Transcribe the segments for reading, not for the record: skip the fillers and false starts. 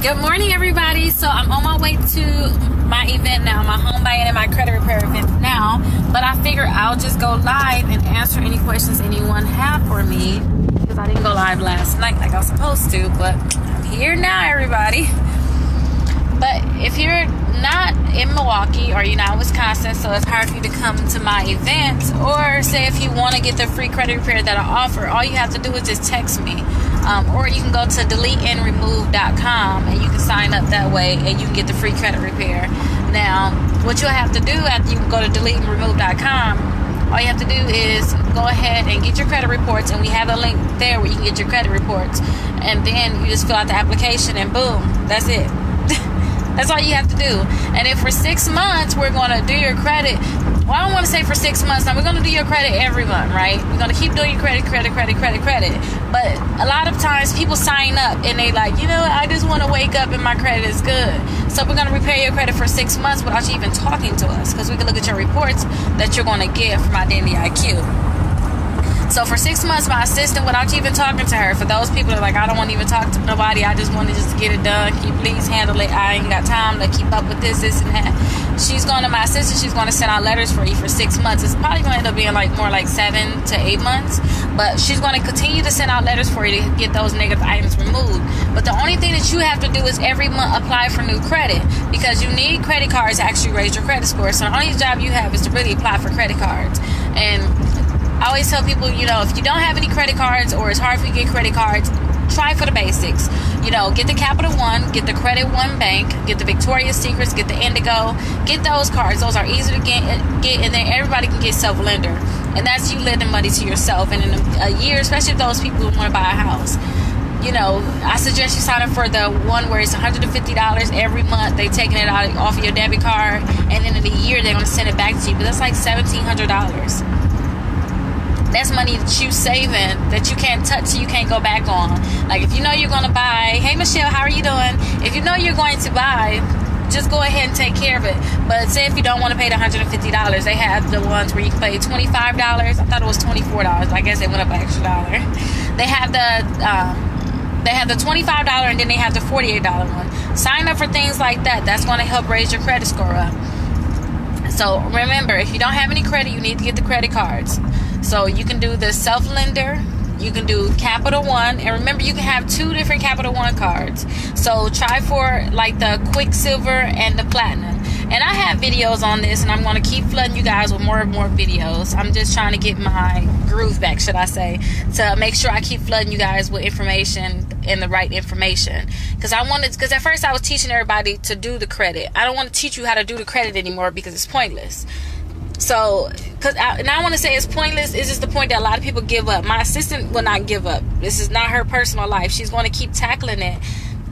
Good morning, everybody. So I'm on my way to my event now, my home buying and my credit repair event now. But I figure I'll just go live and answer any questions anyone have for me, because I didn't go live last night like I was supposed to. But I'm here now, everybody. But if you're not in Milwaukee or you're not in Wisconsin, so it's hard for you to come to my event, or say if you want to get the free credit repair that I offer, all you have to do is just text me. Or you can go to deleteandremove.com and you can sign up that way and you can get the free credit repair. Now, what you'll have to do after you go to deleteandremove.com, all you have to do is go ahead and get your credit reports, and we have a link there where you can get your credit reports, and then you just fill out the application and boom, that's it. That's all you have to do. And if for 6 months we're going to do your credit, well, I don't want to say for 6 months. Now, we're going to do your credit every month, right? We're going to keep doing your credit. But a lot of times people sign up and they like, you know, I just want to wake up and my credit is good. So we're going to repair your credit for 6 months without you even talking to us, because we can look at your reports that you're going to get from Identity IQ. So for 6 months, my assistant, without you even talking to her, for those people that are like, I don't want to even talk to nobody, I just want to just get it done, can you please handle it, I ain't got time to keep up with this and that. She's going to, my assistant, she's going to send out letters for you for 6 months. It's probably going to end up being like more like 7 to 8 months, but she's going to continue to send out letters for you to get those negative items removed. But the only thing that you have to do is every month apply for new credit, because you need credit cards to actually raise your credit score. So the only job you have is to really apply for credit cards. And I always tell people, you know, if you don't have any credit cards or it's hard for you to get credit cards, try for the basics. You know, get the Capital One, get the Credit One Bank, get the Victoria's Secrets, get the Indigo, get those cards. Those are easy to get, and then everybody can get self-lender. And that's you lending money to yourself. And in a year, especially those people who want to buy a house, you know, I suggest you sign up for the one where it's $150 every month. They're taking it out off of your debit card, and then in a year they're going to send it back to you. But that's like $1,700. That's money that you saving that you can't touch, so you can't go back on. Like, if you know you're going to buy, hey Michelle, how are you doing? If you know you're going to buy, just go ahead and take care of it. But say if you don't want to pay the $150, they have the ones where you can pay $25. I thought it was $24. I guess they went up an extra dollar. They have the $25 and then they have the $48 one. Sign up for things like that. That's going to help raise your credit score up. So remember, if you don't have any credit, you need to get the credit cards. So you can do the self-lender, you can do Capital One, and remember, you can have 2 different Capital One cards. So try for like the Quicksilver and the Platinum. And I have videos on this, and I'm going to keep flooding you guys with more and more videos. I'm just trying to get my groove back, should I say, to make sure I keep flooding you guys with information and the right information. Because at first I was teaching everybody to do the credit. I don't want to teach you how to do the credit anymore because it's pointless. So, I want to say it's pointless. It's just the point that a lot of people give up. My assistant will not give up. This is not her personal life. She's going to keep tackling it,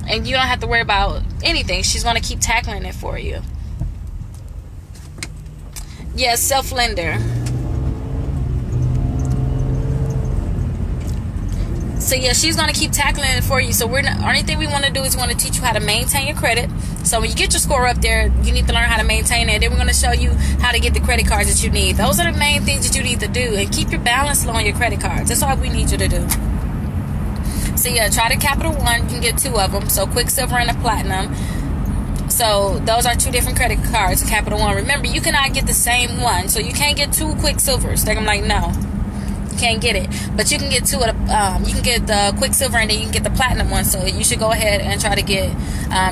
and you don't have to worry about anything. She's going to keep tackling it for you. Yes, self-lender. So yeah, she's going to keep tackling it for you. So only thing we want to do is we want to teach you how to maintain your credit. So when you get your score up there, you need to learn how to maintain it. Then we're going to show you how to get the credit cards that you need. Those are the main things that you need to do. And keep your balance low on your credit cards. That's all we need you to do. So yeah, try the Capital One. You can get 2 of them. So Quicksilver and the Platinum. So those are 2 different credit cards, Capital One. Remember, you cannot get the same one. So you can't get 2 Quicksilvers. They're like, no. Can't get it, but you can get 2 of the you can get the Quicksilver, and then you can get the Platinum one. So you should go ahead and try to get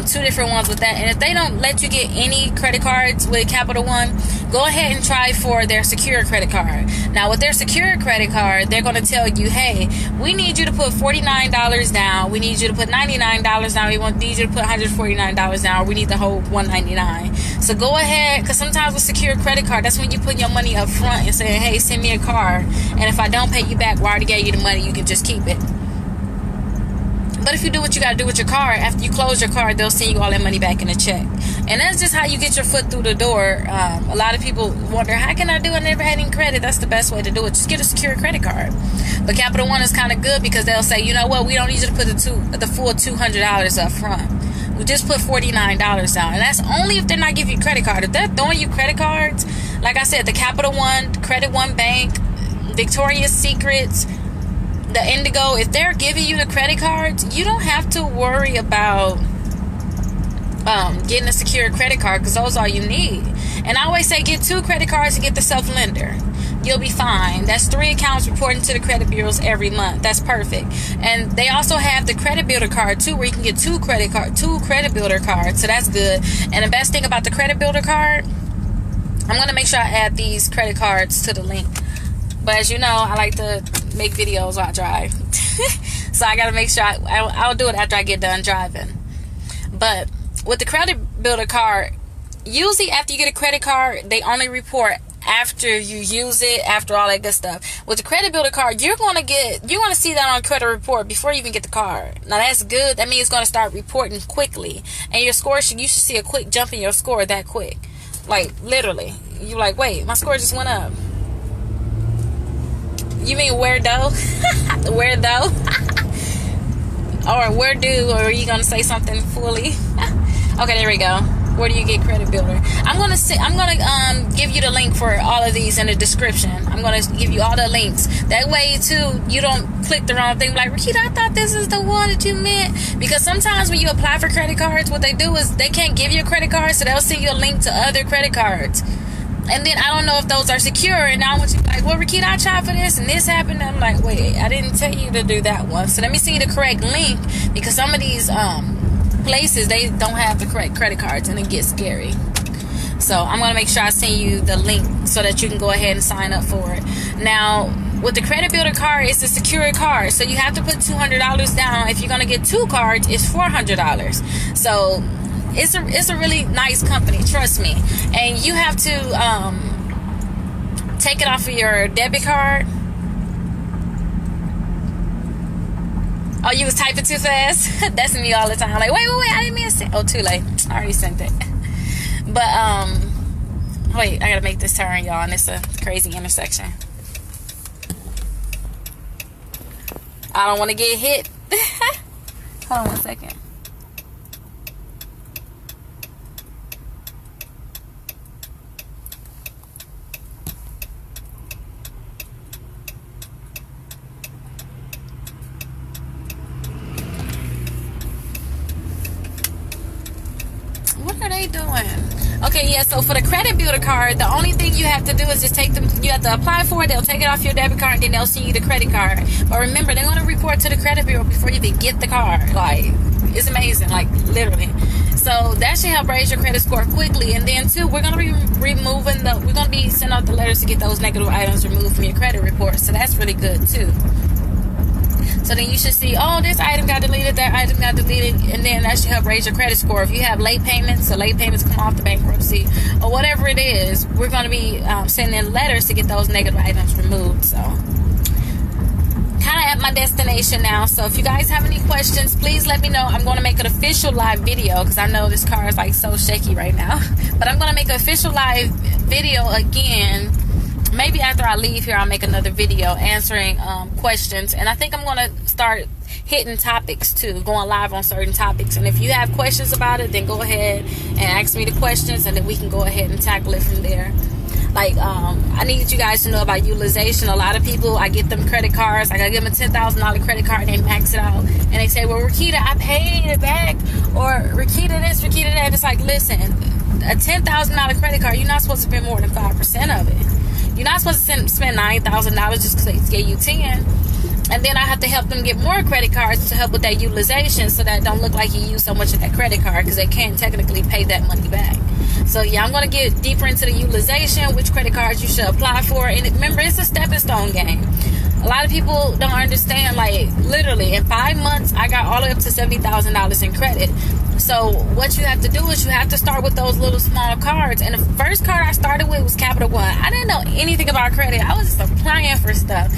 2 different ones with that. And if they don't let you get any credit cards with Capital One, go ahead and try for their secure credit card. Now with their secure credit card, they're going to tell you, hey, we need you to put $49 down, we need you to put $99 down, we need you to put $149 down, or we need the whole $199. So go ahead, because sometimes with secure credit card, that's when you put your money up front and saying, hey, send me a card, and if I don't pay you back, we already gave you the money, you can just keep it. But if you do what you got to do with your card, after you close your card, they'll send you all that money back in a check. And that's just how you get your foot through the door. A lot of people wonder, how can I do it? I never had any credit. That's the best way to do it. Just get a secure credit card. But Capital One is kind of good because they'll say, you know what, we don't need you to put the full $200 up front. We just put $49 down. And that's only if they're not giving you a credit card. If they're throwing you credit cards, like I said, the Capital One, Credit One Bank, Victoria's Secrets, the Indigo, if they're giving you the credit cards, you don't have to worry about getting a secure credit card, because those are all you need. And I always say get 2 credit cards and get the self-lender. You'll be fine. That's 3 accounts reporting to the credit bureaus every month. That's perfect. And they also have the credit builder card too, where you can get 2 credit builder cards. So that's good. And the best thing about the credit builder card, I'm going to make sure I add these credit cards to the link. But as you know, I like to make videos while I drive. So I got to make sure I'll do it after I get done driving. But with the credit builder card, usually after you get a credit card, they only report after you use it, after all that good stuff. With the credit builder card, you're going to see that on credit report before you even get the card. Now that's good. That means it's going to start reporting quickly, and your score you should see a quick jump in your score that quick. Like literally, you're like, wait, my score just went up. You mean where though? Where though? Or where do? Or are you gonna say something fully? Okay, there we go. Where do you get credit builder? I'm gonna give you the link for all of these in the description. I'm gonna give you all the links. That way too, you don't click the wrong thing. Like, Rickita, I thought this is the one that you meant. Because sometimes when you apply for credit cards, what they do is they can't give you a credit card, so they'll send you a link to other credit cards. And then I don't know if those are secure. And now I want you to be like, well, Rickita, I tried for this and this happened. And I'm like, wait, I didn't tell you to do that one. So let me send you the correct link, because some of these places, they don't have the correct credit cards and it gets scary. So I'm going to make sure I send you the link so that you can go ahead and sign up for it. Now, with the credit builder card, it's a secure card. So you have to put $200 down. If you're going to get 2 cards, it's $400. So it's a really nice company, trust me. And you have to take it off of your debit card. Oh, you was typing too fast? That's me all the time. Like, wait, I didn't mean to send. Oh, too late. I already sent it. But wait, I gotta make this turn, y'all, and it's a crazy intersection. I don't want to get hit. Hold on 1 second. What are they doing? Okay, yeah, so for the credit builder card, the only thing you have to do is just take them, you have to apply for it, they'll take it off your debit card, and then they'll send you the credit card. But remember, they're going to report to the credit bureau before you even get the card. Like, it's amazing, like, literally. So that should help raise your credit score quickly. And then, too, we're going to be we're going to be sending out the letters to get those negative items removed from your credit report. So that's really good, too. So then you should see, oh, this item got deleted, that item got deleted, and then that should help raise your credit score. If you have late payments, so late payments come off the bankruptcy, or whatever it is, we're going to be sending letters to get those negative items removed. So kind of at my destination now. So if you guys have any questions, please let me know. I'm going to make an official live video, because I know this car is like so shaky right now. But I'm going to make an official live video again. Maybe after I leave here, I'll make another video answering questions. And I think I'm going to start hitting topics too, going live on certain topics. And if you have questions about it, then go ahead and ask me the questions, and then we can go ahead and tackle it from there. Like, I need you guys to know about utilization. A lot of people, I get them credit cards. Like, I give them a $10,000 credit card, and they max it out. And they say, well, Rickita, I paid it back. Or Rickita this, Rickita that. It's like, listen, a $10,000 credit card, you're not supposed to spend more than 5% of it. You're not supposed to spend $9,000 just because they gave you 10. And then I have to help them get more credit cards to help with that utilization, so that it don't look like you use so much of that credit card, because they can't technically pay that money back. So yeah, I'm going to get deeper into the utilization, which credit cards you should apply for. And remember, it's a stepping stone game. A lot of people don't understand, like, literally in 5 months, I got all the way up to $70,000 in credit. So what you have to do is you have to start with those little small cards. And the first card I started with was Capital One. I didn't know anything about credit. I was just applying for stuff.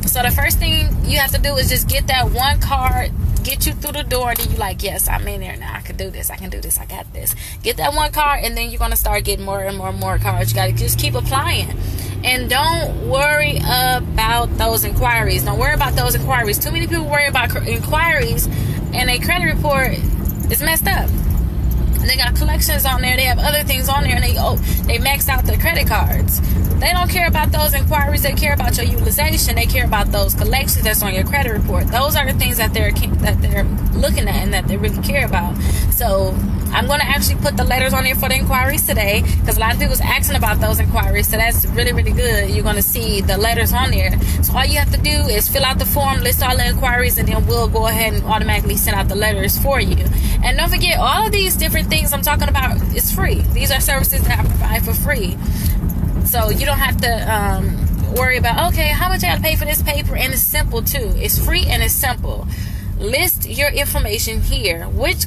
So the first thing you have to do is just get that one card, get you through the door, and then you're like, yes, I'm in there now. I can do this. I can do this. I got this. Get that one card, and then you're going to start getting more and more cards. You got to just keep applying. And don't worry about those inquiries. Don't worry about those inquiries. Too many people worry about inquiries, and a credit report is messed up. They got collections on there. They have other things on there, and they maxed out their credit cards. They don't care about those inquiries. They care about your utilization. They care about those collections that's on your credit report. Those are the things that they're looking at and that they really care about. So I'm going to actually put the letters on there for the inquiries today, because a lot of people was asking about those inquiries. So that's really, really good. You're going to see the letters on there. So all you have to do is fill out the form, list all the inquiries, and then we'll go ahead and automatically send out the letters for you. And don't forget, all of these different things I'm talking about is free. These are services that I provide for free. So you don't have to worry about, okay, how much I got to pay for this paper? And it's simple too. It's free and it's simple. List your information here. Which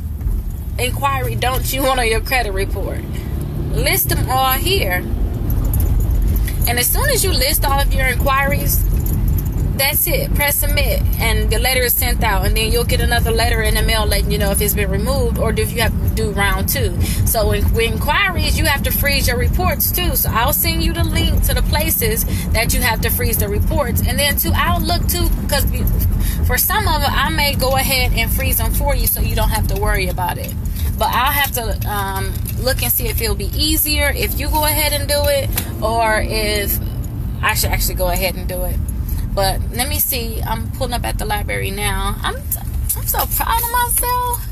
inquiry don't you want on your credit report? List them all here. And as soon as you list all of your inquiries, that's it. Press submit and the letter is sent out, and then you'll get another letter in the mail letting you know if it's been removed or if you have to do round 2. So with inquiries, you have to freeze your reports too. So I'll send you the link to the places that you have to freeze the reports, and then too, I'll look too, because for some of them I may go ahead and freeze them for you so you don't have to worry about it. But I'll have to look and see if it'll be easier if you go ahead and do it, or if I should actually go ahead and do it. But let me see. I'm pulling up at the library now. I'm so proud of myself.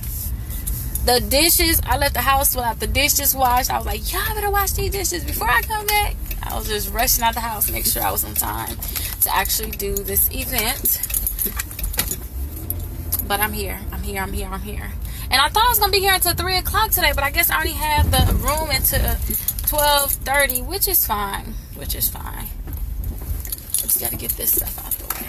The dishes, I left the house without the dishes washed. I was like, y'all better wash these dishes before I come back. I was just rushing out the house to make sure I was on time to actually do this event. But I'm here. I'm here. And I thought I was going to be here until 3 o'clock today, but I guess I already have the room until 12:30, which is fine. I just got to get this stuff out the way.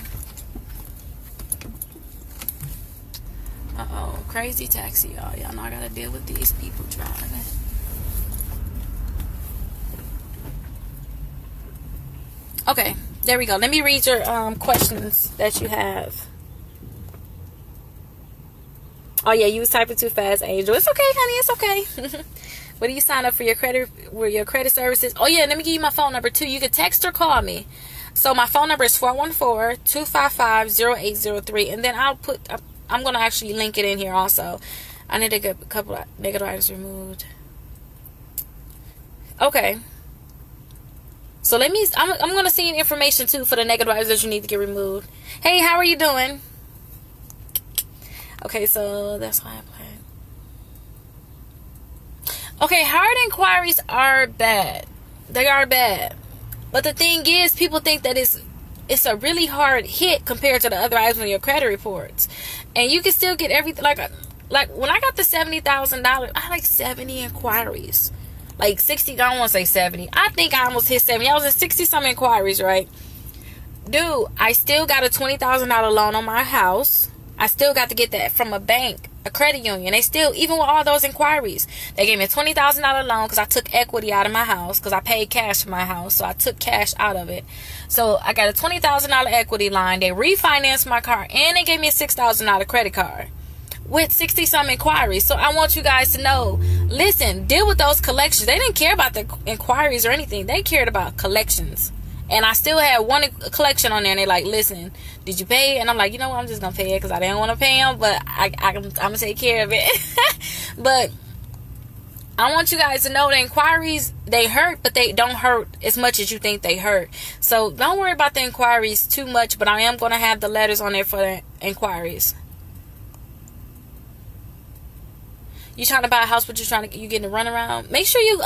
Uh-oh. Crazy taxi, y'all. Y'all know I got to deal with these people driving. Okay. There we go. Let me read your questions that you have. Oh, yeah. You was typing too fast, Angel. It's okay, honey. It's okay. What do you sign up for your credit services? Oh, yeah. Let me give you my phone number, too. You can text or call me. So my phone number is 414-255-0803. And then I'm going to actually link it in here also. I need to get a couple of negative items removed. Okay. So I'm going to send you information too for the negative items that you need to get removed. Hey, how are you doing? Okay, so that's why I played. Okay, hard inquiries are bad. They are bad. But the thing is, people think that it's a really hard hit compared to the other items on your credit reports. And you can still get everything. Like when I got the $70,000, I had like 70 inquiries. Like 60, I don't want to say 70. I think I almost hit 70. I was at 60-some inquiries, right? Dude, I still got a $20,000 loan on my house. I still got to get that from a bank, a credit union. They still, even with all those inquiries, they gave me a $20,000 loan because I took equity out of my house, because I paid cash for my house. So I took cash out of it. So I got a $20,000 equity line. They refinanced my car, and they gave me a $6,000 credit card with 60-some inquiries. So I want you guys to know, listen, deal with those collections. They didn't care about the inquiries or anything. They cared about collections. And I still had one collection on there, and they're like, listen, did you pay? And I'm like, you know what, I'm just going to pay it because I didn't want to pay them, but I'm going to take care of it. But I want you guys to know the inquiries, they hurt, but they don't hurt as much as you think they hurt. So don't worry about the inquiries too much, but I am going to have the letters on there for the inquiries. You trying to buy a house, but you getting a runaround? Make sure you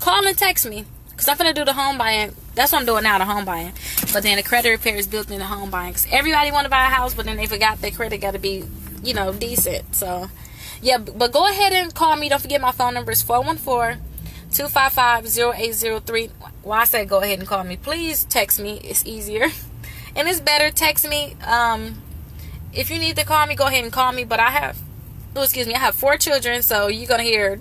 call and text me, because I'm going to do the home buying. That's what I'm doing now, the home buying. But then the credit repair is built in the home buying. Because everybody want to buy a house, but then they forgot their credit got to be, decent. So, yeah. But go ahead and call me. Don't forget my phone number is 414-255-0803. Well, I said go ahead and call me. Please text me. It's easier. And it's better. Text me. If you need to call me, go ahead and call me. But I have 4 children, so you're gonna hear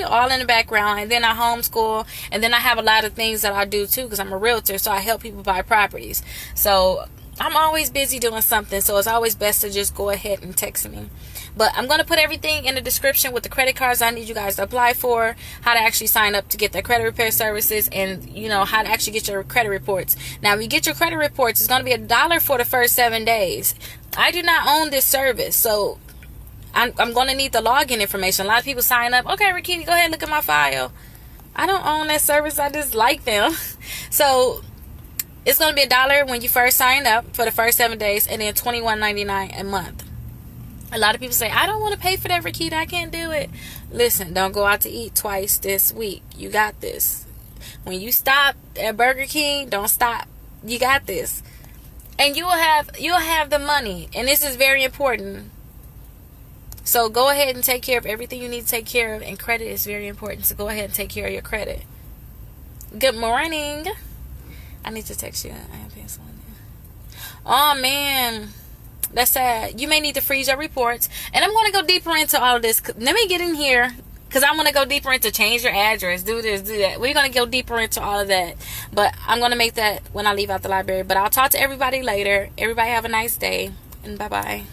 all in the background. And then I homeschool, and then I have a lot of things that I do too, because I'm a realtor, so I help people buy properties. So I'm always busy doing something, so it's always best to just go ahead and text me. But I'm going to put everything in the description with the credit cards I need you guys to apply for, how to actually sign up to get their credit repair services, and how to actually get your credit reports. Now, if you get your credit reports, it's going to be $1 for the first 7 days. I do not own this service, so I'm going to need the login information. A lot of people sign up. Okay, Rickita, go ahead and look at my file. I don't own that service. I just like them. So it's going to be $1 when you first sign up for the first 7 days, and then $21.99 a month. A lot of people say, I don't want to pay for that, Rickita. I can't do it. Listen, don't go out to eat twice this week. You got this. When you stop at Burger King, don't stop. You got this. And you'll have the money. And this is very important. So go ahead and take care of everything you need to take care of. And credit is very important. So go ahead and take care of your credit. Good morning. I need to text you. I am paying someone. Oh, man. That's sad. You may need to freeze your reports. And I'm going to go deeper into all of this. Let me get in here, because I want to go deeper into change your address, do this, do that. We're going to go deeper into all of that. But I'm going to make that when I leave out the library. But I'll talk to everybody later. Everybody have a nice day. And bye-bye.